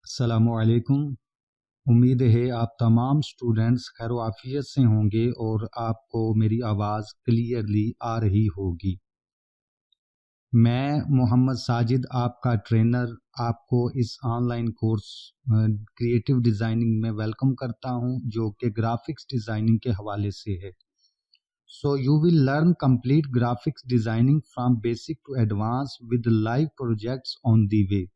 अस्सलामुअलैकुम। उम्मीद है आप तमाम स्टूडेंट्स खैर आफियत से होंगे और आपको मेरी आवाज़ क्लियरली आ रही होगी। मैं मोहम्मद साजिद आपका ट्रेनर आपको इस ऑनलाइन कोर्स क्रिएटिव डिज़ाइनिंग में वेलकम करता हूं, जो कि ग्राफिक्स डिज़ाइनिंग के हवाले से है। So you will learn complete graphics designing from basic to advance with live projects on the way.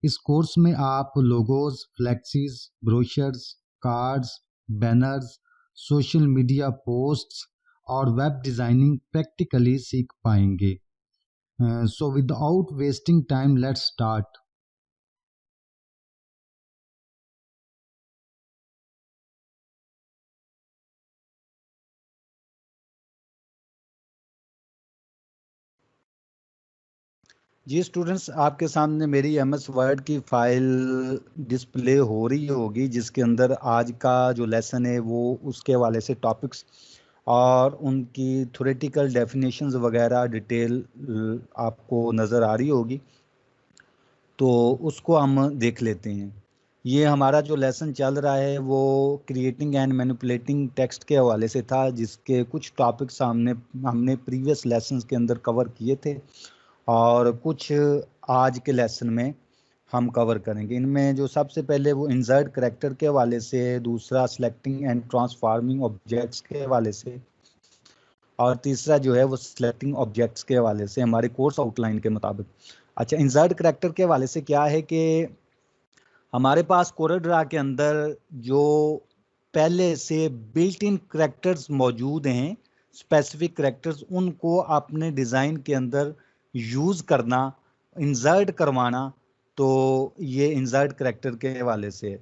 इस कोर्स में आप logos, flexes, brochures, cards, banners, social media posts और वेब डिज़ाइनिंग प्रैक्टिकली सीख पाएंगे। So without wasting time let's start. जी students, आपके सामने मेरी एमएस वर्ड की फाइल डिस्प्ले हो रही होगी, जिसके अंदर आज का जो लेसन है वो उसके हवाले से टॉपिक्स और उनकी थ्योरेटिकल डेफिनेशंस वगैरह डिटेल आपको नज़र आ रही होगी। तो उसको हम देख लेते हैं। ये हमारा जो लेसन चल रहा है वो क्रिएटिंग एंड मैनिपुलेटिंग टेक्स्ट के हवाले से था, जिसके कुछ टॉपिक्स हमने प्रीवियस लेसन्स के अंदर कवर किए थे और कुछ आज के लेसन में हम कवर करेंगे। इनमें जो सबसे पहले वो इंसर्ट करैक्टर के हवाले से, दूसरा सेलेक्टिंग एंड ट्रांसफॉर्मिंग ऑब्जेक्ट्स के हवाले से, और तीसरा जो है वो सेलेक्टिंग ऑब्जेक्ट्स के हवाले से हमारे कोर्स आउटलाइन के मुताबिक। अच्छा, इंसर्ट करैक्टर के हवाले से क्या है कि हमारे पास कोरलड्रा के अंदर जो पहले से बिल्ट इन करैक्टर्स मौजूद हैं, स्पेसिफिक करैक्टर्स, उनको अपने डिज़ाइन के अंदर यूज़ करना, इंसर्ट करवाना, तो ये इंसर्ट करैक्टर के हवाले से है।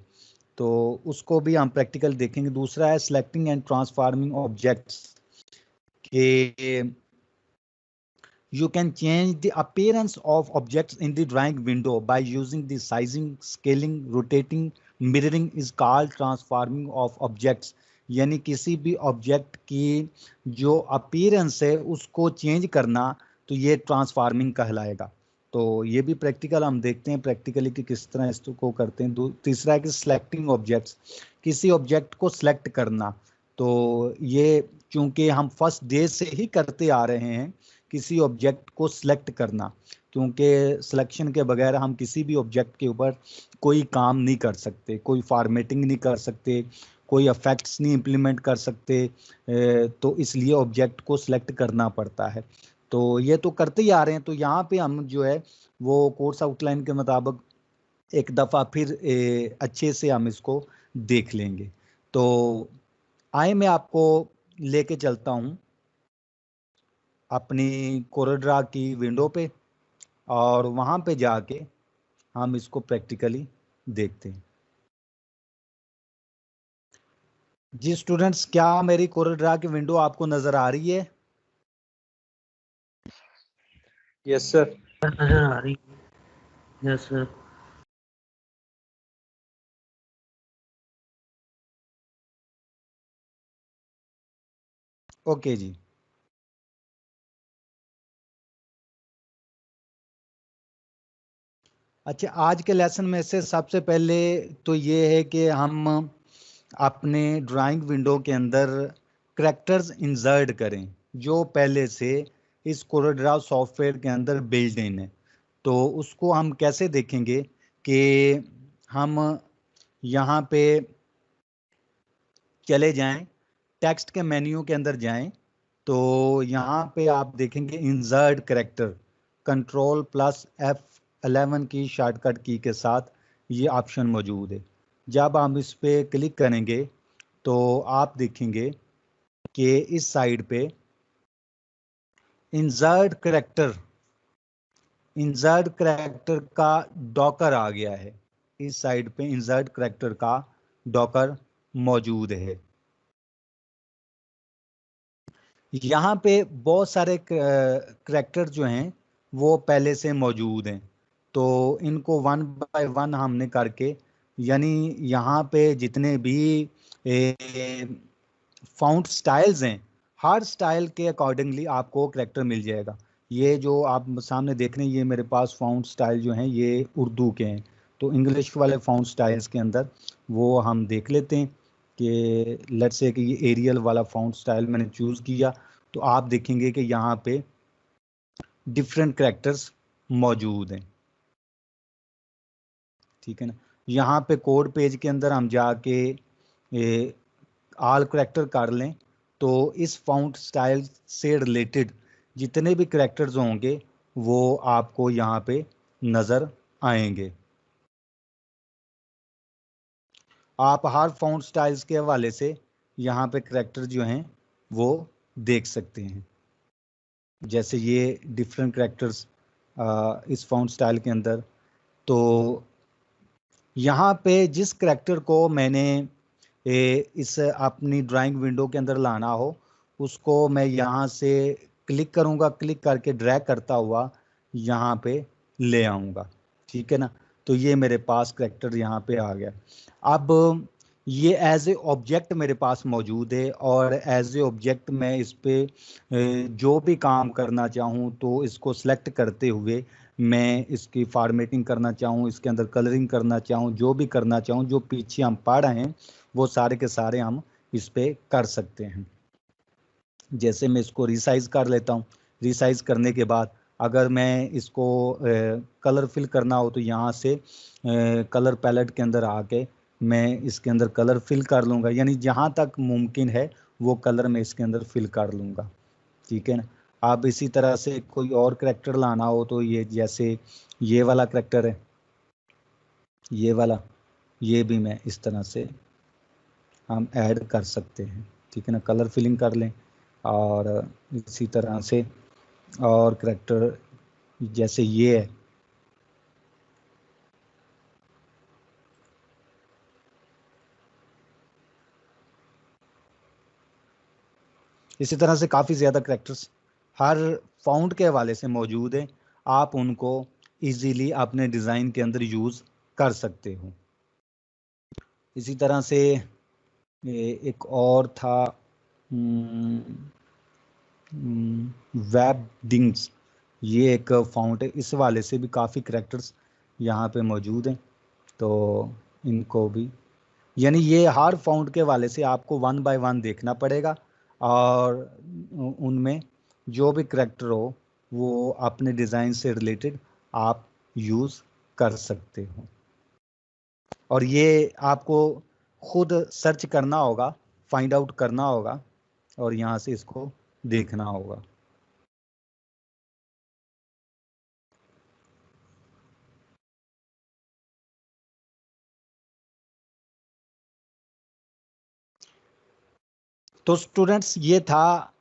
तो उसको भी हम प्रैक्टिकल देखेंगे। दूसरा है सेलेक्टिंग एंड ट्रांसफॉर्मिंग ऑब्जेक्ट्स के you can change the appearance of objects in the drawing window by using the sizing, scaling, rotating, mirroring is called transforming of objects। यानी किसी भी ऑब्जेक्ट की जो अपीयरेंस है उसको चेंज करना, तो ये ट्रांसफार्मिंग कहलाएगा। तो ये भी प्रैक्टिकल हम देखते हैं प्रैक्टिकली कि किस तरह इसको करते हैं। तीसरा है कि सिलेक्टिंग ऑब्जेक्ट्स, किसी ऑब्जेक्ट को सिलेक्ट करना। तो ये चूंकि हम फर्स्ट डे से ही करते आ रहे हैं किसी ऑब्जेक्ट को सिलेक्ट करना, क्योंकि सिलेक्शन के बगैर हम किसी भी ऑब्जेक्ट के ऊपर कोई काम नहीं कर सकते, कोई फॉर्मेटिंग नहीं कर सकते, कोई इफेक्ट्स नहीं इम्प्लीमेंट कर सकते। तो इसलिए ऑब्जेक्ट को सिलेक्ट करना पड़ता है। तो ये तो करते ही आ रहे हैं। तो यहाँ पे हम जो है वो कोर्स आउटलाइन के मुताबिक एक दफ़ा फिर अच्छे से हम इसको देख लेंगे। तो आए मैं आपको लेके चलता हूँ अपनी कोरलड्रा की विंडो पे, और वहाँ पे जाके हम इसको प्रैक्टिकली देखते हैं। जी स्टूडेंट्स, क्या मेरी कोरलड्रा की विंडो आपको नज़र आ रही है? Yes sir. नजर आ रही है। Yes sir. ओके जी। अच्छा, आज के लेसन में से सबसे पहले तो ये है कि हम अपने ड्राइंग विंडो के अंदर करैक्टर्स इंसर्ट करें जो पहले से इस कोरलड्रा सॉफ्टवेयर के अंदर बिल्ड इन है। तो उसको हम कैसे देखेंगे कि हम यहाँ पे चले जाएं, टेक्स्ट के मेन्यू के अंदर जाएं, तो यहाँ पे आप देखेंगे insert character, control plus F11 की शॉर्टकट की के साथ ये ऑप्शन मौजूद है। जब हम इस पे क्लिक करेंगे तो आप देखेंगे कि इस साइड पे इंसर्ट करैक्टर का डॉकर आ गया है। इस साइड पे इंसर्ट करैक्टर का डॉकर मौजूद है। यहाँ पे बहुत सारे करैक्टर जो हैं वो पहले से मौजूद हैं। तो इनको वन बाय वन हमने करके, यानी यहाँ पे जितने भी फाउंट स्टाइल्स हैं, हर स्टाइल के अकॉर्डिंगली आपको करैक्टर मिल जाएगा। ये जो आप सामने देख रहे हैं, ये मेरे पास फाउंट स्टाइल जो हैं ये उर्दू के हैं। तो इंग्लिश वाले फ़ॉन्ट स्टाइल्स के अंदर वो हम देख लेते हैं कि लेट्स से कि ये एरियल वाला फ़ॉन्ट स्टाइल मैंने चूज़ किया, तो आप देखेंगे कि यहाँ पे डिफरेंट कैरेक्टर्स मौजूद हैं, ठीक है ना। यहाँ पे कोड पेज के अंदर हम जाके ऑल कैरेक्टर कर लें तो इस फ़ॉन्ट स्टाइल से रिलेटेड जितने भी कैरेक्टर्स होंगे वो आपको यहाँ पे नज़र आएंगे। आप हर फ़ॉन्ट स्टाइल्स के हवाले से यहाँ पे कैरेक्टर जो हैं वो देख सकते हैं। जैसे ये डिफरेंट कैरेक्टर्स इस फ़ॉन्ट स्टाइल के अंदर, तो यहाँ पे जिस कैरेक्टर को मैंने इस अपनी ड्राइंग विंडो के अंदर लाना हो उसको मैं यहाँ से क्लिक करूँगा, क्लिक करके ड्रैग करता हुआ यहाँ पे ले आऊँगा, ठीक है ना। तो ये मेरे पास कैरेक्टर यहाँ पे आ गया। अब ये एज ए ऑब्जेक्ट मेरे पास मौजूद है और एज ए ऑब्जेक्ट मैं इस पे जो भी काम करना चाहूँ तो इसको सेलेक्ट करते हुए मैं इसकी फॉर्मेटिंग करना चाहूँ, इसके अंदर कलरिंग करना चाहूँ, जो भी करना चाहूँ, जो पीछे हम पढ़ रहे हैं वो सारे के सारे हम इस पे कर सकते हैं। जैसे मैं इसको रिसाइज कर लेता हूँ, रिसाइज करने के बाद अगर मैं इसको कलर फिल करना हो तो यहाँ से कलर पैलेट के अंदर आके मैं इसके अंदर कलर फिल कर लूँगा, यानी जहाँ तक मुमकिन है वो कलर मैं इसके अंदर फिल कर लूँगा, ठीक है ना। आप इसी तरह से कोई और कैरेक्टर लाना हो तो ये जैसे ये वाला कैरेक्टर है, ये वाला, ये भी मैं इस तरह से हम ऐड कर सकते हैं, ठीक है ना। कलर फिलिंग कर लें और इसी तरह से और कैरेक्टर जैसे ये है, इसी तरह से काफ़ी ज़्यादा कैरेक्टर्स हर फ़ॉन्ट के हवाले से मौजूद हैं। आप उनको इजीली अपने डिज़ाइन के अंदर यूज़ कर सकते हो। इसी तरह से एक और था वेबडिंग्स, ये एक फ़ॉन्ट है, इस वाले से भी काफ़ी कैरेक्टर्स यहाँ पे मौजूद हैं। तो इनको भी, यानी ये हर फ़ॉन्ट के वाले से आपको 1 बाय 1 देखना पड़ेगा और उनमें जो भी कैरेक्टर हो वो अपने डिज़ाइन से रिलेटेड आप यूज़ कर सकते हो। और ये आपको खुद सर्च करना होगा, फाइंड आउट करना होगा और यहाँ से इसको देखना होगा। तो स्टूडेंट्स ये था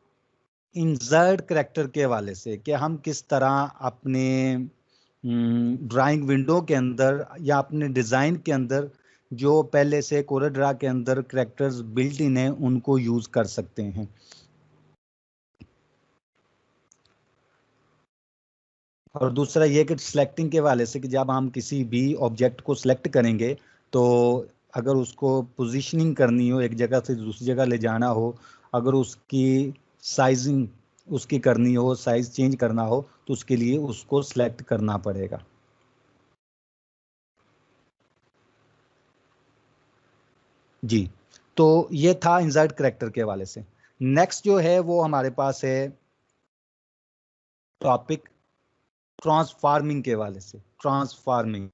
इंसर्ट कैरेक्टर के हवाले से कि हम किस तरह अपने ड्राइंग विंडो के अंदर या अपने डिज़ाइन के अंदर जो पहले से कोरेड्रा के अंदर कैरेक्टर्स बिल्ट इन है उनको यूज़ कर सकते हैं। और दूसरा ये कि सिलेक्टिंग के हवाले से कि जब हम किसी भी ऑब्जेक्ट को सिलेक्ट करेंगे तो अगर उसको पोजीशनिंग करनी हो, एक जगह से दूसरी जगह ले जाना हो, अगर उसकी साइजिंग उसकी करनी हो, साइज चेंज करना हो तो उसके लिए उसको सिलेक्ट करना पड़ेगा। जी, तो ये था इंसर्ट कैरेक्टर के हवाले से। नेक्स्ट जो है वो हमारे पास है टॉपिक ट्रांसफार्मिंग के हवाले से। ट्रांसफार्मिंग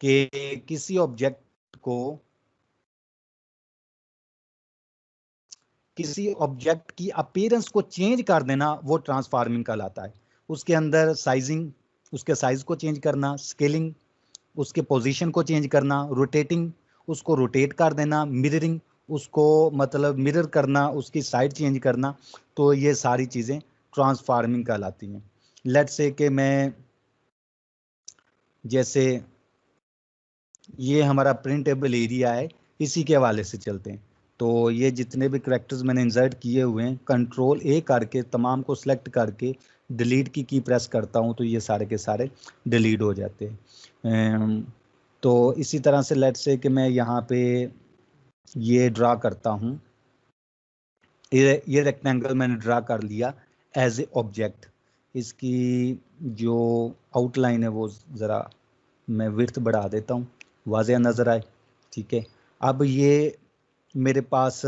के किसी ऑब्जेक्ट को, किसी ऑब्जेक्ट की अपीयरेंस को चेंज कर देना वो ट्रांसफार्मिंग कहलाता है। उसके अंदर साइजिंग, उसके साइज को चेंज करना, स्केलिंग, उसके पोजीशन को चेंज करना, रोटेटिंग, उसको रोटेट कर देना, मिररिंग, उसको मतलब मिरर करना, उसकी साइड चेंज करना, तो ये सारी चीज़ें ट्रांसफार्मिंग कहलाती हैं। लेट्स से कि मैं जैसे ये हमारा प्रिंटेबल एरिया है, इसी के हवाले से चलते हैं। तो ये जितने भी कैरेक्टर्स मैंने इंसर्ट किए हुए हैं, कंट्रोल ए करके तमाम को सिलेक्ट करके डिलीट की प्रेस करता हूँ तो ये सारे के सारे डिलीट हो जाते हैं। तो इसी तरह से लेट्स से कि मैं यहाँ पे ये ड्रा करता हूँ, ये रेक्टेंगल मैंने ड्रा कर लिया एज ए ऑब्जेक्ट। इसकी जो आउटलाइन है वो ज़रा मैं विड्थ बढ़ा देता हूँ, वाज़ेह नज़र आए। ठीक है, अब ये मेरे पास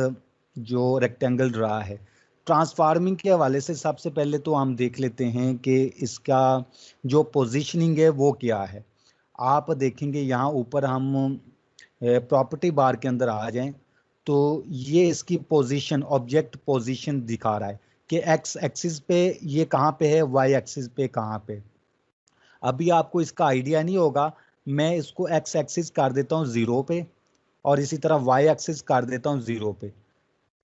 जो रेक्टेंगल रहा है, ट्रांसफार्मिंग के हवाले से सबसे पहले तो हम देख लेते हैं कि इसका जो पोजीशनिंग है वो क्या है। आप देखेंगे यहाँ ऊपर हम प्रॉपर्टी बार के अंदर आ जाएं तो ये इसकी पोजीशन, ऑब्जेक्ट पोजीशन दिखा रहा है कि एक्स एक्सिस पे ये कहाँ पे है, वाई एक्सिस पे कहाँ पे। अभी आपको इसका आइडिया नहीं होगा, मैं इसको एक्स एक्सिस कर देता हूँ 0 पे और इसी तरह वाई एक्सिस कर देता हूँ 0 पे,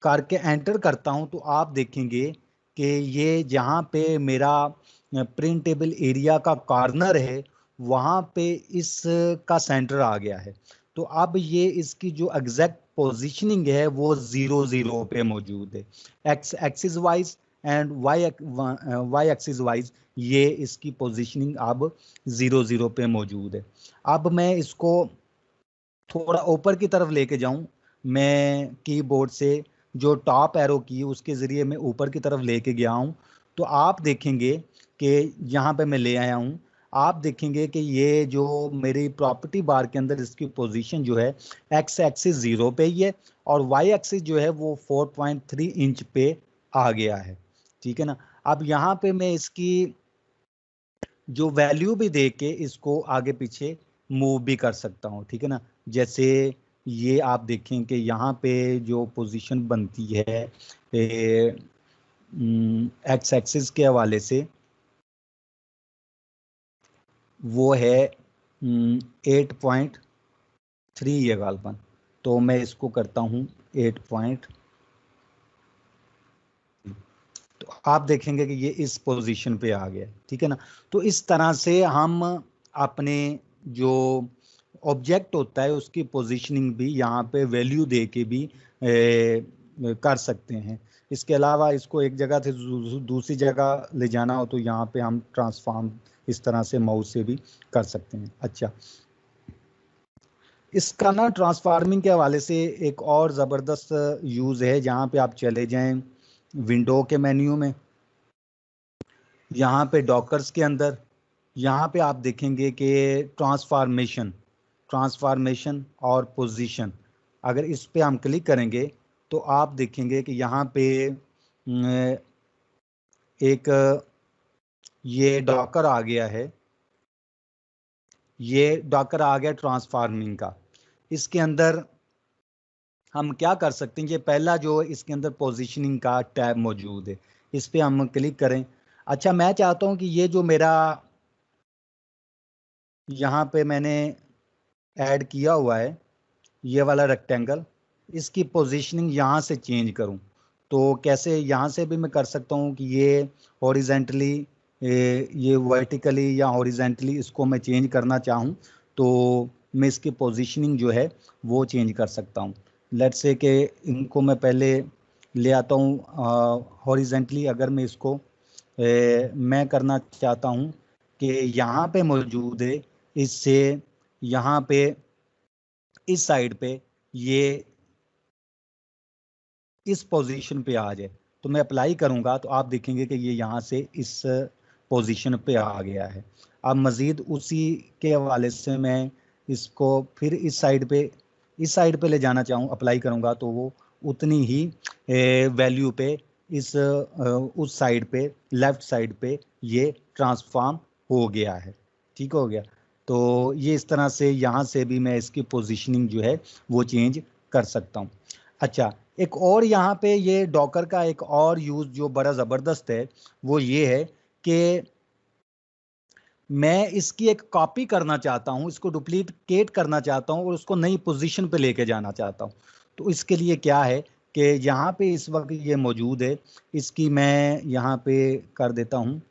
करके एंटर करता हूं तो आप देखेंगे कि ये जहां पे मेरा प्रिंटेबल एरिया का कॉर्नर है वहां पे इसका सेंटर आ गया है। तो अब ये इसकी जो एग्जैक्ट पोजीशनिंग है वो 0 0 पे मौजूद है, X axis wise and Y axis wise ये इसकी पोजीशनिंग अब 0 0 पे मौजूद है। अब मैं इसको थोड़ा ऊपर की तरफ लेके जाऊं, मैं कीबोर्ड से जो टॉप एरो की उसके ज़रिए मैं ऊपर की तरफ लेके गया हूं, तो आप देखेंगे कि यहाँ पे मैं ले आया हूं। आप देखेंगे कि ये जो मेरी प्रॉपर्टी बार के अंदर इसकी पोजीशन जो है एक्स एक्सिस 0 पे ही है और वाई एक्सिस जो है वो 4.3 इंच पे आ गया है। ठीक है ना, अब यहाँ पे मैं इसकी जो वैल्यू भी दे के इसको आगे पीछे मूव भी कर सकता हूँ। ठीक है ना, जैसे ये आप देखें कि यहाँ पे जो पोजीशन बनती है एक्स एक्सिस के हवाले से वो है 8.3 ये गालबन, तो मैं इसको करता हूँ 8. तो आप देखेंगे कि ये इस पोजीशन पे आ गया। ठीक है ना, तो इस तरह से हम अपने जो ऑब्जेक्ट होता है उसकी पोजीशनिंग भी यहाँ पे वैल्यू दे के भी कर सकते हैं। इसके अलावा इसको एक जगह से दूसरी जगह ले जाना हो तो यहाँ पे हम ट्रांसफॉर्म इस तरह से माउस से भी कर सकते हैं। अच्छा, इसका ना ट्रांसफार्मिंग के हवाले से एक और ज़बरदस्त यूज़ है, जहाँ पे आप चले जाएं विंडो के मेन्यू में, यहाँ पे डॉकर्स के अंदर, यहाँ पे आप देखेंगे कि ट्रांसफार्मेशन और पोजीशन, अगर इस पे हम क्लिक करेंगे तो आप देखेंगे कि यहाँ पे एक ये डॉकर आ गया है, ये डॉकर आ गया ट्रांसफार्मिंग का। इसके अंदर हम क्या कर सकते हैं, ये पहला जो इसके अंदर पोजीशनिंग का टैब मौजूद है, इस पे हम क्लिक करें। अच्छा, मैं चाहता हूं कि ये जो मेरा यहाँ पे मैंने ऐड किया हुआ है ये वाला रेक्टेंगल, इसकी पोजीशनिंग यहाँ से चेंज करूँ तो कैसे, यहाँ से भी मैं कर सकता हूँ कि ये हॉरिजेंटली, ये वर्टिकली या हॉरिजेंटली इसको मैं चेंज करना चाहूँ तो मैं इसकी पोजीशनिंग जो है वो चेंज कर सकता हूँ। लेट्स से कि इनको मैं पहले ले आता हूँ हॉरिजेंटली, अगर मैं इसको मैं करना चाहता हूँ कि यहाँ पे मौजूद है, इससे यहाँ पे इस साइड पे ये इस पोजीशन पे आ जाए, तो मैं अप्लाई करूंगा तो आप देखेंगे कि ये यहाँ से इस पोजीशन पे आ गया है। अब मज़ीद उसी के हवाले से मैं इसको फिर इस साइड पे ले जाना चाहूँ, अप्लाई करूंगा तो वो उतनी ही वैल्यू पे इस उस साइड पे, लेफ्ट साइड पे ये ट्रांसफॉर्म हो गया है। ठीक हो गया, तो ये इस तरह से यहाँ से भी मैं इसकी पोजीशनिंग जो है वो चेंज कर सकता हूँ। अच्छा, एक और यहाँ पे ये डॉकर का एक और यूज़ जो बड़ा ज़बरदस्त है वो ये है कि मैं इसकी एक कॉपी करना चाहता हूँ, इसको डुप्लीकेट करना चाहता हूँ और उसको नई पोजीशन पे लेके जाना चाहता हूँ। तो इसके लिए क्या है कि यहाँ पे इस वक्त ये मौजूद है, इसकी मैं यहाँ पे कर देता हूँ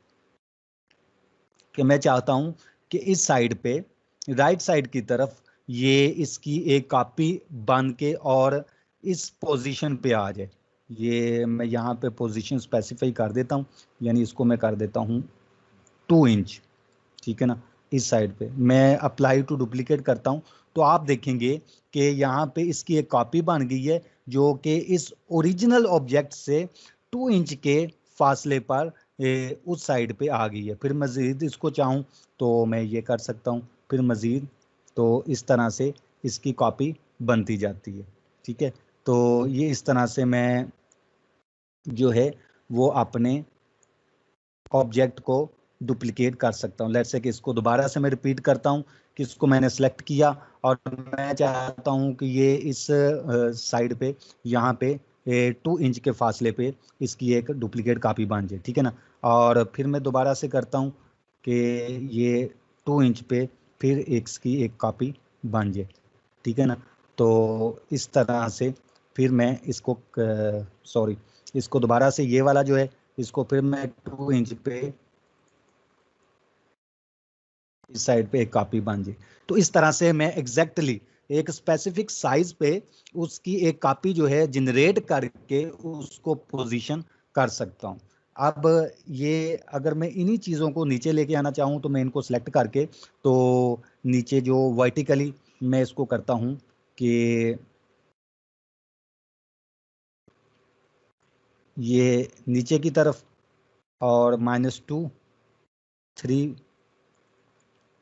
कि मैं चाहता हूँ कि इस साइड पे राइट साइड की तरफ ये इसकी एक कॉपी बन के और इस पोजीशन पे आ जाए। ये मैं यहाँ पे पोजीशन स्पेसिफाई कर देता हूँ, यानी इसको मैं कर देता हूँ 2 इंच। ठीक है ना, इस साइड पे मैं अप्लाई टू डुप्लीकेट करता हूँ तो आप देखेंगे कि यहाँ पे इसकी एक कॉपी बन गई है जो कि इस ओरिजिनल ऑब्जेक्ट से 2 इंच के फासले पर उस साइड पे आ गई है। फिर मज़ीद इसको चाहूँ तो मैं ये कर सकता हूँ फिर मज़ीद, तो इस तरह से इसकी कॉपी बनती जाती है। ठीक है, तो ये इस तरह से मैं जो है वो अपने ऑब्जेक्ट को डुप्लीकेट कर सकता हूँ। लेट्स से कि इसको दोबारा से मैं रिपीट करता हूँ कि इसको मैंने सेलेक्ट किया और मैं चाहता हूँ कि ये इस साइड पे यहाँ पे 2 इंच के फासले पे इसकी एक डुप्लीकेट कॉपी बन जाए। ठीक है ना, और फिर मैं दोबारा से करता हूँ कि ये 2 इंच पे फिर इसकी एक कॉपी बन जाए। ठीक है ना, तो इस तरह से फिर मैं इसको सॉरी इसको दोबारा से ये वाला जो है इसको फिर मैं 2 इंच पे इस साइड पे एक कॉपी बन जाए। तो इस तरह से मैं एग्जैक्टली एक स्पेसिफिक साइज पे उसकी एक कॉपी जो है जनरेट करके उसको पोजीशन कर सकता हूँ। अब ये अगर मैं इन्हीं चीज़ों को नीचे लेके आना चाहूँ तो मैं इनको सेलेक्ट करके तो नीचे जो वर्टिकली मैं इसको करता हूँ कि ये नीचे की तरफ और -2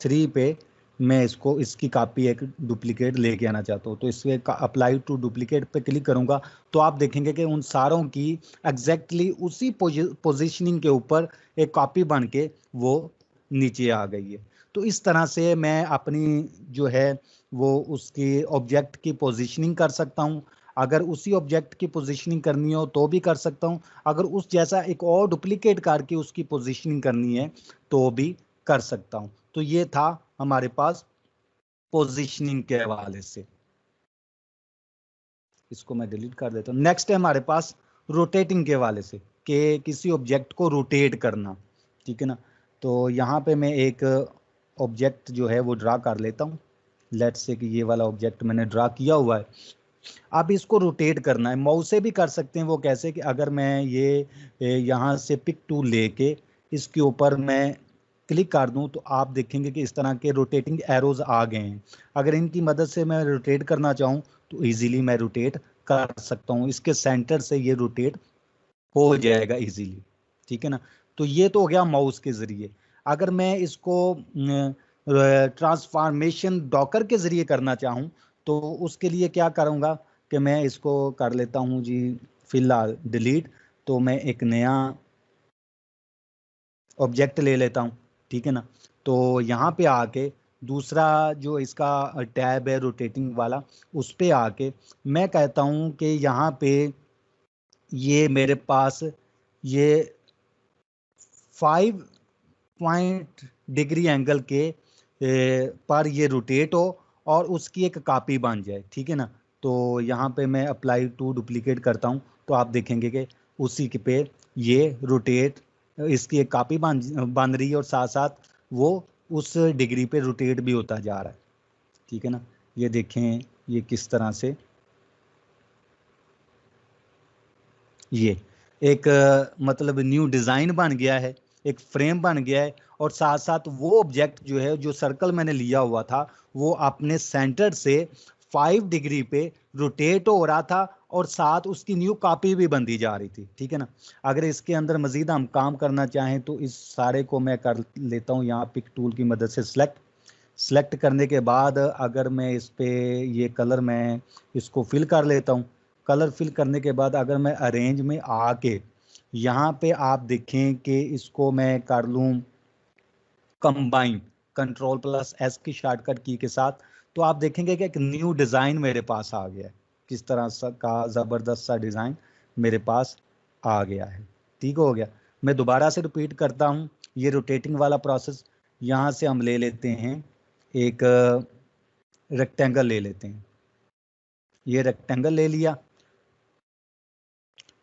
3 पे मैं इसको इसकी कॉपी एक डुप्लीकेट लेके आना चाहता हूँ। तो इसके अप्लाई टू डुप्लीकेट पे क्लिक करूँगा तो आप देखेंगे कि उन सारों की एग्जैक्टली उसी पोजीशनिंग के ऊपर एक कॉपी बन के वो नीचे आ गई है। तो इस तरह से मैं अपनी जो है वो उसकी ऑब्जेक्ट की पोजीशनिंग कर सकता हूँ। अगर उसी ऑब्जेक्ट की पोजीशनिंग करनी हो तो भी कर सकता हूँ, अगर उस जैसा एक और डुप्लीकेट करके उसकी पोजीशनिंग करनी है तो भी कर सकता हूँ। तो ये था हमारे पास पोजीशनिंग के हवाले से। इसको मैं डिलीट कर देता हूँ। नेक्स्ट है हमारे पास रोटेटिंग के हवाले से कि किसी ऑब्जेक्ट को रोटेट करना। ठीक है ना, तो यहाँ पे मैं एक ऑब्जेक्ट जो है वो ड्रा कर लेता हूँ। लेट्स से कि ये वाला ऑब्जेक्ट मैंने ड्रा किया हुआ है। अब इसको रोटेट करना है, माउस से भी कर सकते हैं। वो कैसे कि अगर मैं ये यहाँ से पिक टूल लेके इसके ऊपर मैं क्लिक कर दूं तो आप देखेंगे कि इस तरह के रोटेटिंग एरोज आ गए हैं। अगर इनकी मदद से मैं रोटेट करना चाहूँ तो इजीली मैं रोटेट कर सकता हूँ, इसके सेंटर से ये रोटेट हो जाएगा इजीली। ठीक है ना, तो ये तो हो गया माउस के जरिए। अगर मैं इसको ट्रांसफॉर्मेशन डॉकर के जरिए करना चाहूँ तो उसके लिए क्या करूँगा कि मैं इसको कर लेता हूँ जी फिलहाल डिलीट। तो मैं एक नया ऑब्जेक्ट ले लेता हूँ। ठीक है ना, तो यहाँ पे आके दूसरा जो इसका टैब है रोटेटिंग वाला उस पे आके मैं कहता हूँ कि यहाँ पे ये मेरे पास ये 5 पॉइंट डिग्री एंगल के पर ये रोटेट हो और उसकी एक कॉपी बन जाए। ठीक है ना, तो यहाँ पे मैं अप्लाई टू डुप्लीकेट करता हूँ तो आप देखेंगे कि उसी के पे ये रोटेट इसकी एक कॉपी बन रही है और साथ साथ वो उस डिग्री पे रोटेट भी होता जा रहा है। ठीक है ना, ये देखें ये किस तरह से ये एक मतलब न्यू डिज़ाइन बन गया है, एक फ्रेम बन गया है और साथ साथ वो ऑब्जेक्ट जो है जो सर्कल मैंने लिया हुआ था वो अपने सेंटर से 5 डिग्री पे रोटेट हो रहा था और साथ उसकी न्यू कॉपी भी बनती जा रही थी। ठीक है ना, अगर इसके अंदर मजीद हम काम करना चाहें तो इस सारे को मैं कर लेता हूँ यहाँ पिक टूल की मदद से सेलेक्ट करने के बाद अगर मैं इस पे ये कलर मैं इसको फिल कर लेता हूँ। कलर फिल करने के बाद अगर मैं अरेंज में आके यहाँ पे आप देखें कि इसको मैं कर लूँ कंबाइन Ctrl+S की शॉर्टकट की के साथ, तो आप देखेंगे कि एक न्यू डिज़ाइन मेरे पास आ गया है। किस तरह सा का ज़बरदस्त सा डिज़ाइन मेरे पास आ गया है। ठीक हो गया, मैं दोबारा से रिपीट करता हूँ ये रोटेटिंग वाला प्रोसेस। यहाँ से हम ले लेते हैं एक रेक्टेंगल ले लेते हैं, ये रेक्टेंगल ले लिया।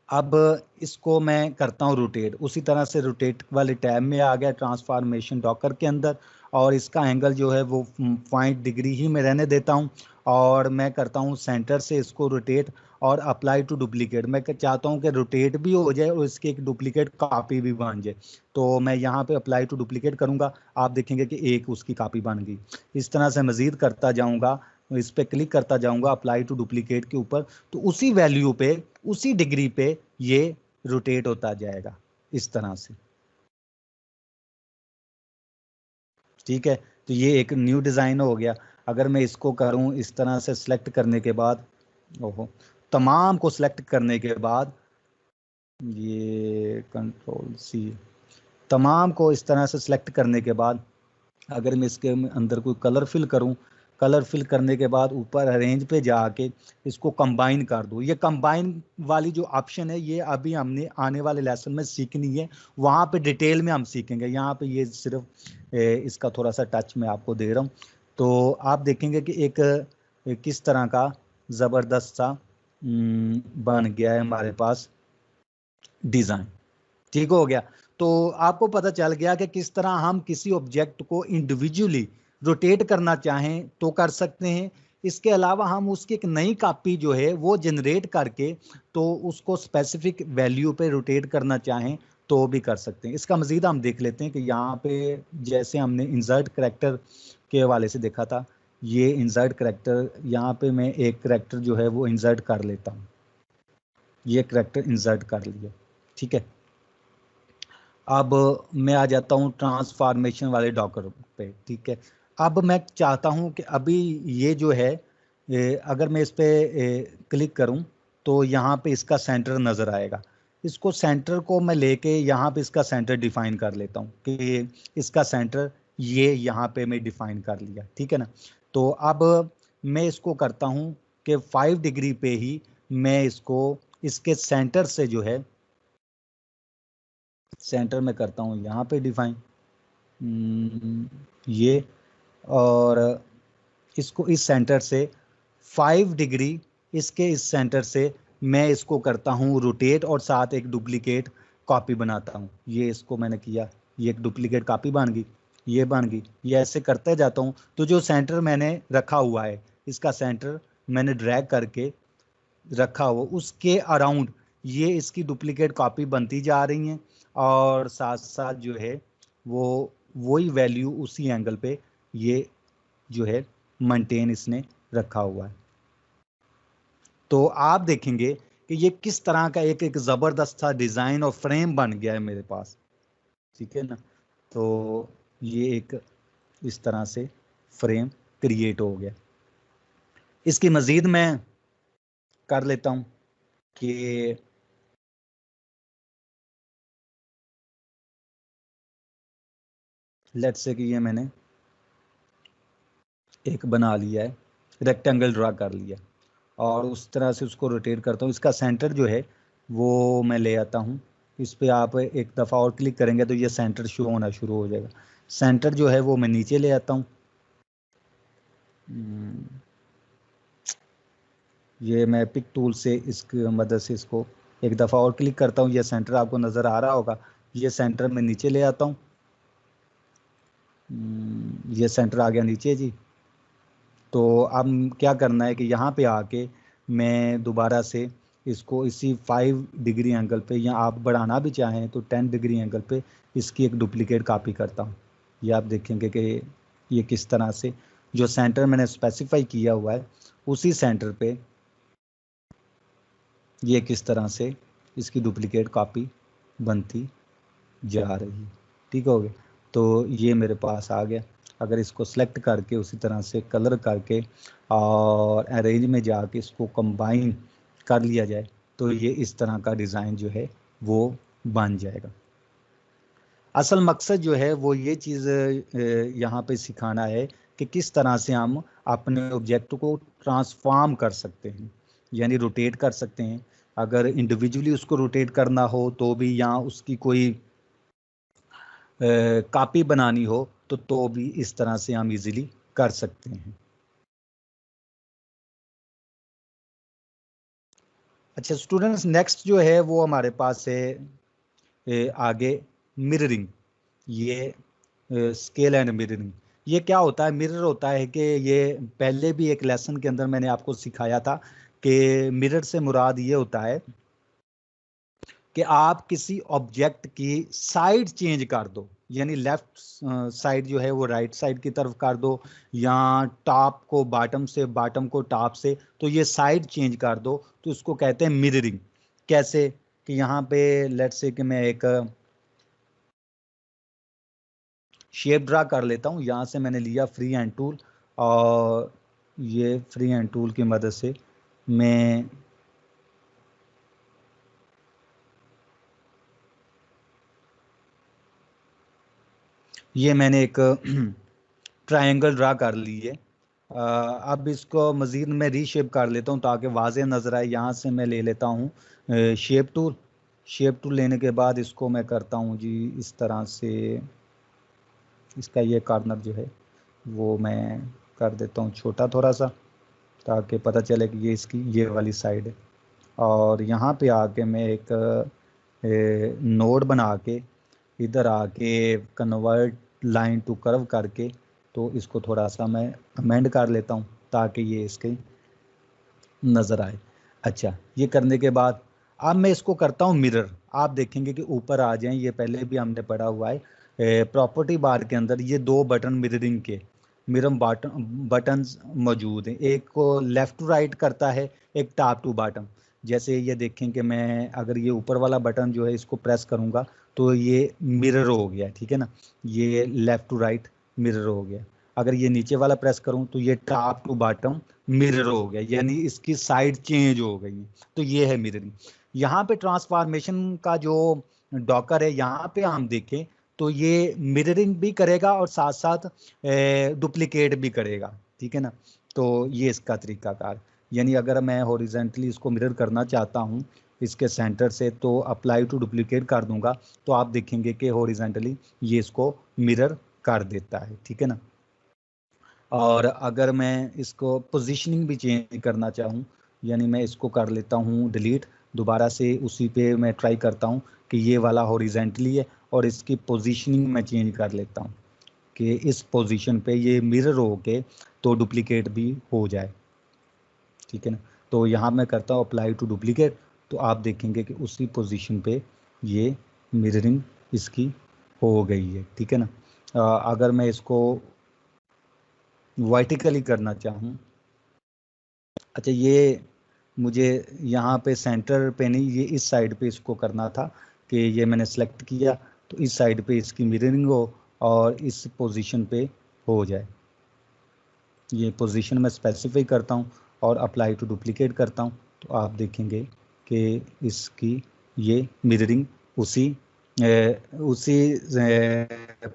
अब इसको मैं करता हूँ रोटेट, उसी तरह से रोटेट वाले टैब में आ गया ट्रांसफॉर्मेशन डॉकर के अंदर और इसका एंगल जो है वो 5 डिग्री ही मैं रहने देता हूँ और मैं करता हूँ सेंटर से इसको रोटेट और अप्लाई टू डुप्लीकेट। मैं चाहता हूँ कि रोटेट भी हो जाए और इसकी एक डुप्लीकेट कॉपी भी बन जाए, तो मैं यहाँ पे अप्लाई टू डुप्लीकेट करूँगा। आप देखेंगे कि एक उसकी कॉपी बन गई। इस तरह से मज़ीद करता जाऊँगा, इस पर क्लिक करता जाऊँगा अप्लाई टू डुप्लीकेट के ऊपर, तो उसी वैल्यू पे उसी डिग्री पे ये रोटेट होता जाएगा इस तरह से। ठीक है, तो ये एक न्यू डिज़ाइन हो गया। अगर मैं इसको करूं इस तरह से सिलेक्ट करने के बाद, ओहो, तमाम को सिलेक्ट करने के बाद, ये कंट्रोल सी, तमाम को इस तरह से सिलेक्ट करने के बाद अगर मैं इसके अंदर कोई कलर फिल करूं, कलर फिल करने के बाद ऊपर अरेंज पे जाके इसको कंबाइन कर दूं। ये कंबाइन वाली जो ऑप्शन है ये अभी हमने आने वाले लेसन में सीखनी है, वहाँ पे डिटेल में हम सीखेंगे। यहाँ पे ये सिर्फ इसका थोड़ा सा टच मैं आपको दे रहा हूँ। तो आप देखेंगे कि एक किस तरह का ज़बरदस्त सा बन गया है हमारे पास डिज़ाइन। ठीक हो गया। तो आपको पता चल गया कि किस तरह हम किसी ऑब्जेक्ट को इंडिविजुअली रोटेट करना चाहें तो कर सकते हैं। इसके अलावा हम उसकी एक नई कॉपी जो है वो जनरेट करके तो उसको स्पेसिफिक वैल्यू पे रोटेट करना चाहें तो भी कर सकते हैं। इसका मज़ीद हम देख लेते हैं कि यहाँ पे जैसे हमने इंसर्ट करैक्टर के हवाले से देखा था, ये इंसर्ट करैक्टर, यहाँ पे मैं एक करैक्टर जो है वो इंसर्ट कर लेता हूँ। ये करैक्टर इंसर्ट कर लिया, ठीक है। अब मैं आ जाता हूँ ट्रांसफॉर्मेशन वाले डॉकर पे, ठीक है। अब मैं चाहता हूँ कि अभी ये जो है अगर मैं इस पर क्लिक करूँ तो यहाँ पे इसका सेंटर नज़र आएगा। इसको सेंटर को मैं लेके यहाँ पे इसका सेंटर डिफाइन कर लेता हूँ कि इसका सेंटर ये यहाँ पे मैं डिफाइन कर लिया, ठीक है ना। तो अब मैं इसको करता हूँ कि 5 डिग्री पे ही मैं इसको इसके सेंटर से जो है सेंटर में करता हूँ यहाँ पे डिफाइन ये, और इसको इस सेंटर से 5 डिग्री इसके इस सेंटर से मैं इसको करता हूँ रोटेट और साथ एक डुप्लीकेट कॉपी बनाता हूँ। ये इसको मैंने किया, ये एक डुप्लीकेट कॉपी बन गई, ये बन गई। ये ऐसे करते जाता हूँ तो जो सेंटर मैंने रखा हुआ है, इसका सेंटर मैंने ड्रैग करके रखा हुआ, उसके अराउंड ये इसकी डुप्लीकेट कॉपी बनती जा रही हैं और साथ साथ जो है वो वही वैल्यू उसी एंगल पे ये जो है मेंटेन इसने रखा हुआ है। तो आप देखेंगे कि ये किस तरह का एक ज़बरदस्त सा डिज़ाइन और फ्रेम बन गया है मेरे पास, ठीक है ना। तो ये एक इस तरह से फ्रेम क्रिएट हो गया। इसकी मज़ीद मैं कर लेता हूँ कि लेट्स से कि ये मैंने एक बना लिया है, रेक्टेंगल ड्रा कर लिया और उस तरह से उसको रोटेट करता हूँ। इसका सेंटर जो है वो मैं ले आता हूँ। इस पे आप एक दफ़ा और क्लिक करेंगे तो ये सेंटर शो होना शुरू हो जाएगा। सेंटर जो है वो मैं नीचे ले आता हूँ। ये मैं पिक टूल से इसकी मदद से इसको एक दफ़ा और क्लिक करता हूँ। ये सेंटर आपको नज़र आ रहा होगा। ये सेंटर मैं नीचे ले आता हूँ। ये सेंटर आ गया नीचे जी। तो अब क्या करना है कि यहाँ पे आके मैं दोबारा से इसको इसी 5 डिग्री एंगल पे, या आप बढ़ाना भी चाहें तो 10 डिग्री एंगल पे इसकी एक डुप्लीकेट कॉपी करता हूँ। ये आप देखेंगे कि ये किस तरह से जो सेंटर मैंने स्पेसिफाई किया हुआ है उसी सेंटर पे ये किस तरह से इसकी डुप्लीकेट कॉपी बनती जा रही है, ठीक हो गया। तो ये मेरे पास आ गया। अगर इसको सेलेक्ट करके उसी तरह से कलर करके और अरेंज में जाके इसको कंबाइन कर लिया जाए तो ये इस तरह का डिज़ाइन जो है वो बन जाएगा। असल मकसद जो है वो ये चीज़ यहाँ पे सिखाना है कि किस तरह से हम अपने ऑब्जेक्ट को ट्रांसफॉर्म कर सकते हैं, यानी रोटेट कर सकते हैं। अगर इंडिविजुअली उसको रोटेट करना हो तो भी, या उसकी कोई कॉपी बनानी हो तो भी इस तरह से हम इजीली कर सकते हैं। अच्छा स्टूडेंट्स, नेक्स्ट जो है वो हमारे पास है आगे मिररिंग। ये स्केल एंड मिररिंग, ये क्या होता है? मिरर होता है कि ये पहले भी एक लेसन के अंदर मैंने आपको सिखाया था कि मिरर से मुराद ये होता है कि आप किसी ऑब्जेक्ट की साइड चेंज कर दो, यानी लेफ्ट साइड जो है वो राइट साइड की तरफ कर दो, या टॉप को बॉटम से, बॉटम को टॉप से, तो ये साइड चेंज कर दो तो उसको कहते हैं मिररिंग। कैसे कि यहाँ पे लेट्स से कि मैं एक शेप ड्रा कर लेता हूँ। यहाँ से मैंने लिया फ्री हैंड टूल, और ये फ्री हैंड टूल की मदद से मैं ये मैंने एक ट्रायंगल ड्रा कर ली है। अब इसको मज़ीद मैं रीशेप कर लेता हूँ ताकि वाज़ेह नज़र आए। यहाँ से मैं ले लेता हूँ शेप टूल। शेप टूल लेने के बाद इसको मैं करता हूँ जी इस तरह से, इसका ये कॉर्नर जो है वो मैं कर देता हूँ छोटा थोड़ा सा, ताकि पता चले कि ये इसकी ये वाली साइड है। और यहाँ पे आके मैं एक नोड बना के इधर आके कन्वर्ट लाइन टू कर्व करके तो इसको थोड़ा सा मैं अमेंड कर लेता हूँ ताकि ये इसके नज़र आए। अच्छा, ये करने के बाद अब मैं इसको करता हूँ मिरर। आप देखेंगे कि ऊपर आ जाएं, ये पहले भी हमने पढ़ा हुआ है। प्रॉपर्टी बार के अंदर ये दो बटन मिररिंग के मिरर बटन्स मौजूद हैं। एक को लेफ़्ट टू राइट करता है, एक टॉप टू बॉटम। जैसे ये देखें कि मैं अगर ये ऊपर वाला बटन जो है इसको प्रेस करूँगा तो ये मिरर हो गया, ठीक है ना, ये लेफ़्ट टू राइट मिरर हो गया। अगर ये नीचे वाला प्रेस करूँ तो ये टॉप टू बॉटम मिरर हो गया, यानी इसकी साइड चेंज हो गई है। तो ये है मिररिंग। यहाँ पे ट्रांसफॉर्मेशन का जो डॉकर है, यहाँ पे हम देखें तो ये मिररिंग भी करेगा और साथ साथ डुप्लीकेट भी करेगा, ठीक है ना। तो ये इसका तरीकाकार, यानी अगर मैं हॉरिजेंटली इसको मिरर करना चाहता हूँ इसके सेंटर से तो अप्लाई टू डुप्लीकेट कर दूंगा तो आप देखेंगे कि हॉरिजेंटली ये इसको मिरर कर देता है, ठीक है ना। और अगर मैं इसको पोजीशनिंग भी चेंज करना चाहूँ, यानी मैं इसको कर लेता हूँ डिलीट, दोबारा से उसी पे मैं ट्राई करता हूँ कि ये वाला हॉरिजेंटली है और इसकी पोजीशनिंग मैं चेंज कर लेता हूँ कि इस पोजीशन पे ये मिरर हो के तो डुप्लीकेट भी हो जाए, ठीक है ना। तो यहाँ मैं करता हूँ अप्लाई टू डुप्लीकेट, तो आप देखेंगे कि उसी पोजीशन पे ये मिररिंग इसकी हो गई है, ठीक है ना। अगर मैं इसको वर्टिकली करना चाहूँ, अच्छा ये मुझे यहाँ पे सेंटर पे नहीं, ये इस साइड पे इसको करना था कि ये मैंने सेलेक्ट किया तो इस साइड पे इसकी मिररिंग हो और इस पोजीशन पे हो जाए। ये पोजीशन मैं स्पेसिफाई करता हूँ और अप्लाई टू डुप्लीकेट करता हूँ तो आप देखेंगे कि इसकी ये मिररिंग उसी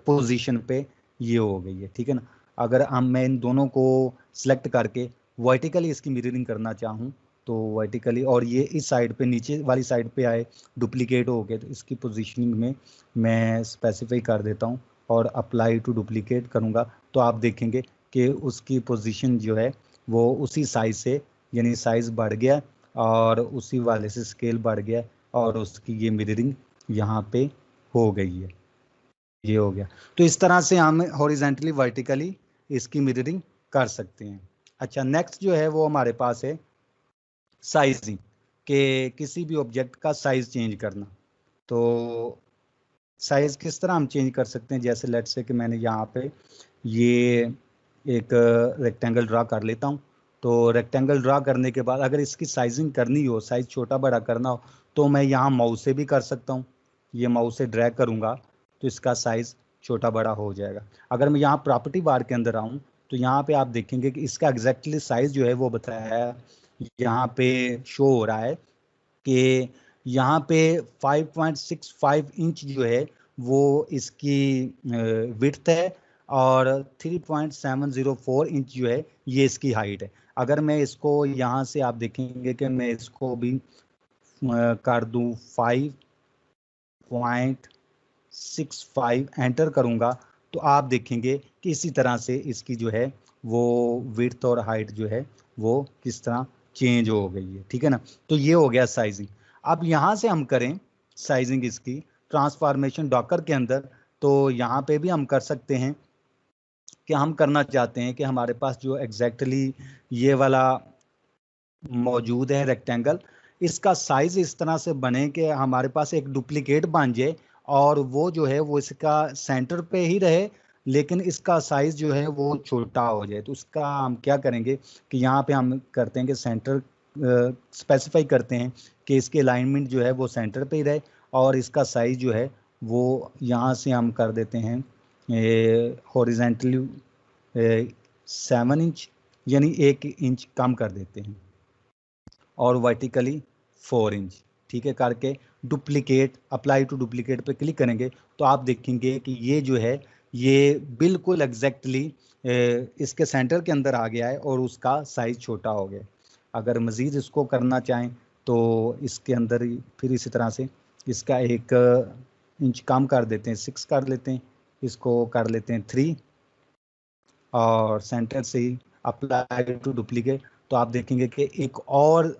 पोजीशन पे ये हो गई है, ठीक है ना। अगर मैं इन दोनों को सिलेक्ट करके वर्टिकली इसकी मिररिंग करना चाहूँ तो वर्टिकली, और ये इस साइड पे नीचे वाली साइड पे आए डुप्लीकेट हो गए, तो इसकी पोजीशनिंग में मैं स्पेसिफाई कर देता हूँ और अप्लाई टू डुप्लीकेट करूँगा तो आप देखेंगे कि उसकी पोजीशन जो है वो उसी साइज से, यानी साइज़ बढ़ गया और उसी वाले से स्केल बढ़ गया और उसकी ये मिररिंग यहाँ पे हो गई है, ये हो गया। तो इस तरह से हम हॉरिजेंटली वर्टिकली इसकी मिररिंग कर सकते हैं। अच्छा, नेक्स्ट जो है वो हमारे पास है साइजिंग, के किसी भी ऑब्जेक्ट का साइज चेंज करना। तो साइज किस तरह हम चेंज कर सकते हैं, जैसे लेट्स से कि मैंने यहाँ पे ये एक रेक्टेंगल ड्रा कर लेता हूँ। तो रेक्टेंगल ड्रा करने के बाद अगर इसकी साइजिंग करनी हो, साइज छोटा बड़ा करना हो, तो मैं यहाँ माउस से भी कर सकता हूँ। ये माउस से ड्रैग करूँगा तो इसका साइज छोटा बड़ा हो जाएगा। अगर मैं यहाँ प्रॉपर्टी बार के अंदर आऊँ तो यहाँ पे आप देखेंगे कि इसका एग्जैक्टली साइज जो है वो बताया है, यहाँ पे शो हो रहा है कि यहाँ पे 5.65 इंच जो है वो इसकी विड्थ है और 3.704 इंच जो है ये इसकी हाइट है। अगर मैं इसको यहाँ से आप देखेंगे कि मैं इसको भी कर दूँ 5.65 एंटर करूँगा तो आप देखेंगे कि इसी तरह से इसकी जो है वो विड्थ और हाइट जो है वो किस तरह चेंज हो गई है, ठीक है ना। तो ये हो गया साइजिंग। अब यहाँ से हम करें साइजिंग इसकी ट्रांसफॉर्मेशन डॉकर के अंदर, तो यहाँ पे भी हम कर सकते हैं कि हम करना चाहते हैं कि हमारे पास जो एग्जैक्टली ये वाला मौजूद है रेक्टेंगल, इसका साइज इस तरह से बने कि हमारे पास एक डुप्लीकेट बन जाए और वो जो है वो इसका सेंटर पे ही रहे लेकिन इसका साइज जो है वो छोटा हो जाए। तो उसका हम क्या करेंगे कि यहाँ पे हम करते हैं कि सेंटर स्पेसिफाई करते हैं कि इसके अलाइनमेंट जो है वो सेंटर पे ही रहे और इसका साइज जो है वो यहाँ से हम कर देते हैं हॉरिजेंटली 7 इंच यानी 1 इंच कम कर देते हैं और वर्टिकली 4 इंच, ठीक है, करके डुप्लीकेट, अप्लाई टू डुप्लीकेट पे क्लिक करेंगे तो आप देखेंगे कि ये जो है ये बिल्कुल एग्जैक्टली इसके सेंटर के अंदर आ गया है और उसका साइज छोटा हो गया। अगर मज़ीद इसको करना चाहें तो इसके अंदर फिर इसी तरह से इसका 1 इंच कम कर देते हैं, 6 कर लेते हैं, इसको कर लेते हैं 3 और सेंटर से ही अप्लाई टू डुप्लीकेट, तो आप देखेंगे कि एक और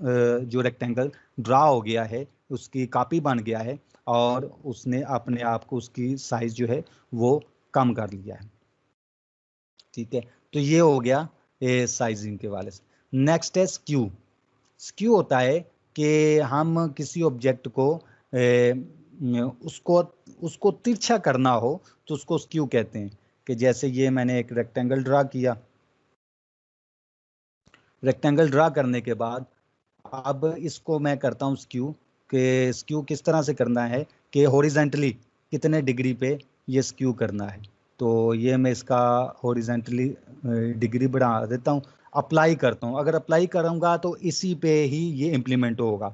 जो रेक्टेंगल ड्रा हो गया है उसकी कॉपी बन गया है और उसने अपने आप को उसकी साइज जो है वो कम कर लिया है, ठीक है। तो ये हो गया साइजिंग के वाले से। नेक्स्ट है स्क्यू। स्क्यू होता है कि हम किसी ऑब्जेक्ट को उसको तिरछा करना हो तो उसको स्क्यू कहते हैं। कि जैसे ये मैंने एक रेक्टेंगल ड्रा किया, रेक्टेंगल ड्रा करने के बाद अब इसको मैं करता हूँ स्क्यू। कि स्क्यू किस तरह से करना है कि हॉरिजेंटली कितने डिग्री पे ये स्क्यू करना है। तो ये मैं इसका हॉरिजेंटली डिग्री बढ़ा देता हूँ, अप्लाई करता हूँ। अगर अप्लाई करूँगा तो इसी पे ही ये इम्प्लीमेंट होगा।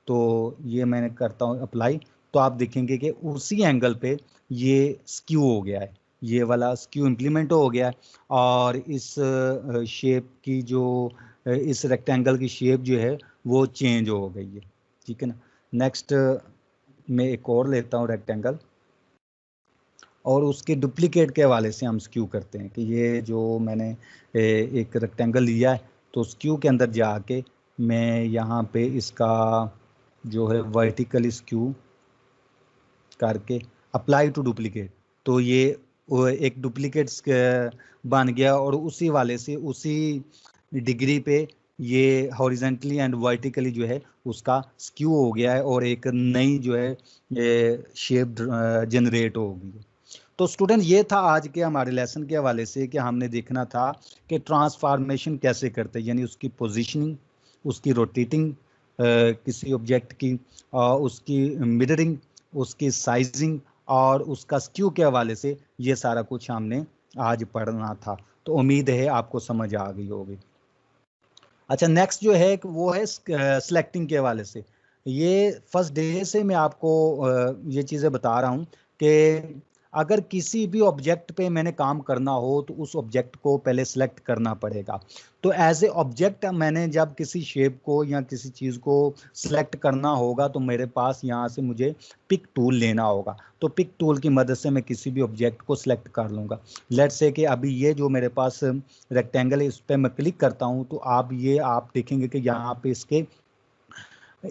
तो ये मैंने करता हूँ अप्लाई, तो आप देखेंगे कि उसी एंगल पे ये स्क्यू हो गया है, ये वाला स्क्यू इम्प्लीमेंट हो गया है और इस शेप की जो इस रेक्टेंगल की शेप जो है वो चेंज हो गई है, ठीक है ना। नेक्स्ट मैं एक और लेता हूँ रेक्टेंगल और उसके डुप्लीकेट के हवाले से हम स्क्यू करते हैं। कि ये जो मैंने एक रेक्टेंगल लिया है तो स्क्यू के अंदर जाके मैं यहाँ पे इसका जो है वर्टिकल स्क्यू करके अप्लाई टू डुप्लीकेट, तो ये एक डुप्लीकेट बन गया और उसी वाले से उसी डिग्री पे ये हॉरिजेंटली एंड वर्टिकली जो है उसका स्क्यू हो गया है और एक नई जो है शेप जनरेट हो गई। तो स्टूडेंट ये था आज के हमारे लेसन के हवाले से कि हमने देखना था कि ट्रांसफॉर्मेशन कैसे करते हैं, यानी उसकी पोजीशनिंग, उसकी रोटेटिंग किसी ऑब्जेक्ट की, उसकी मिररिंग, उसकी साइजिंग और उसका स्क्यू के हवाले से ये सारा कुछ हमने आज पढ़ना था। तो उम्मीद है आपको समझ आ गई होगी। अच्छा, नेक्स्ट जो है वो है सिलेक्टिंग के हवाले से। ये फर्स्ट डे से मैं आपको ये चीज़ें बता रहा हूँ कि अगर किसी भी ऑब्जेक्ट पे मैंने काम करना हो तो उस ऑब्जेक्ट को पहले सिलेक्ट करना पड़ेगा। तो एज ए ऑब्जेक्ट मैंने जब किसी शेप को या किसी चीज़ को सिलेक्ट करना होगा तो मेरे पास यहाँ से मुझे पिक टूल लेना होगा। तो पिक टूल की मदद से मैं किसी भी ऑब्जेक्ट को सिलेक्ट कर लूँगा। लेट्स से कि अभी ये जो मेरे पास रेक्टेंगल है इस पर मैं क्लिक करता हूँ तो आप देखेंगे कि यहाँ पे इसके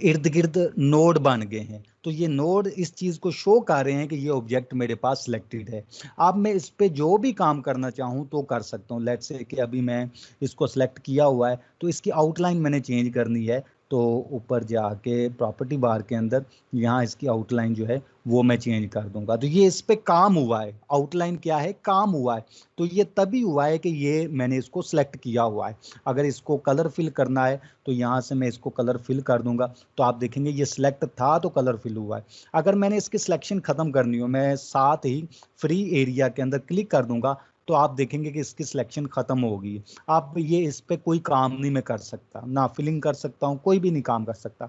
इर्द गिर्द नोड बन गए हैं। तो ये नोड इस चीज़ को शो कर रहे हैं कि ये ऑब्जेक्ट मेरे पास सिलेक्टेड है। अब मैं इस पे जो भी काम करना चाहूँ तो कर सकता हूँ। लेट्स से कि अभी मैं इसको सिलेक्ट किया हुआ है तो इसकी आउटलाइन मैंने चेंज करनी है, तो ऊपर जाके प्रॉपर्टी बार के अंदर यहाँ इसकी आउटलाइन जो है वो मैं चेंज कर दूंगा। तो ये इस पे काम हुआ है, आउटलाइन क्या है, काम हुआ है। तो ये तभी हुआ है कि ये मैंने इसको सिलेक्ट किया हुआ है। अगर इसको कलर फिल करना है तो यहाँ से मैं इसको कलर फिल कर दूंगा, तो आप देखेंगे ये सिलेक्ट था तो कलर फिल हुआ है। अगर मैंने इसकी सिलेक्शन खत्म करनी हो, मैं साथ ही फ्री एरिया के अंदर क्लिक कर दूंगा तो आप देखेंगे कि इसकी सिलेक्शन खत्म होगी। आप ये इस पे कोई काम नहीं मैं कर सकता, ना फिलिंग कर सकता हूँ, कोई भी नहीं काम कर सकता।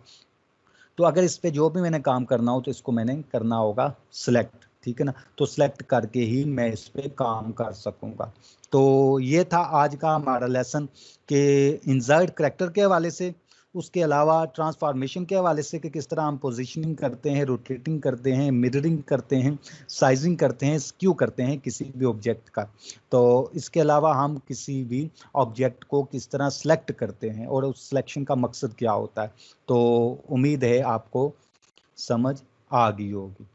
तो अगर इस पे जो भी मैंने काम करना हो तो इसको मैंने करना होगा सिलेक्ट, ठीक है ना। तो सिलेक्ट करके ही मैं इस पे काम कर सकूंगा। तो ये था आज का हमारा लेसन कि इंसर्ट करैक्टर के हवाले से, उसके अलावा ट्रांसफॉर्मेशन के हवाले से कि किस तरह हम पोजीशनिंग करते हैं, रोटेटिंग करते हैं, मिररिंग करते हैं, साइजिंग करते हैं, स्क्यू करते हैं किसी भी ऑब्जेक्ट का। तो इसके अलावा हम किसी भी ऑब्जेक्ट को किस तरह सेलेक्ट करते हैं और उस सिलेक्शन का मकसद क्या होता है। तो उम्मीद है आपको समझ आ गई होगी।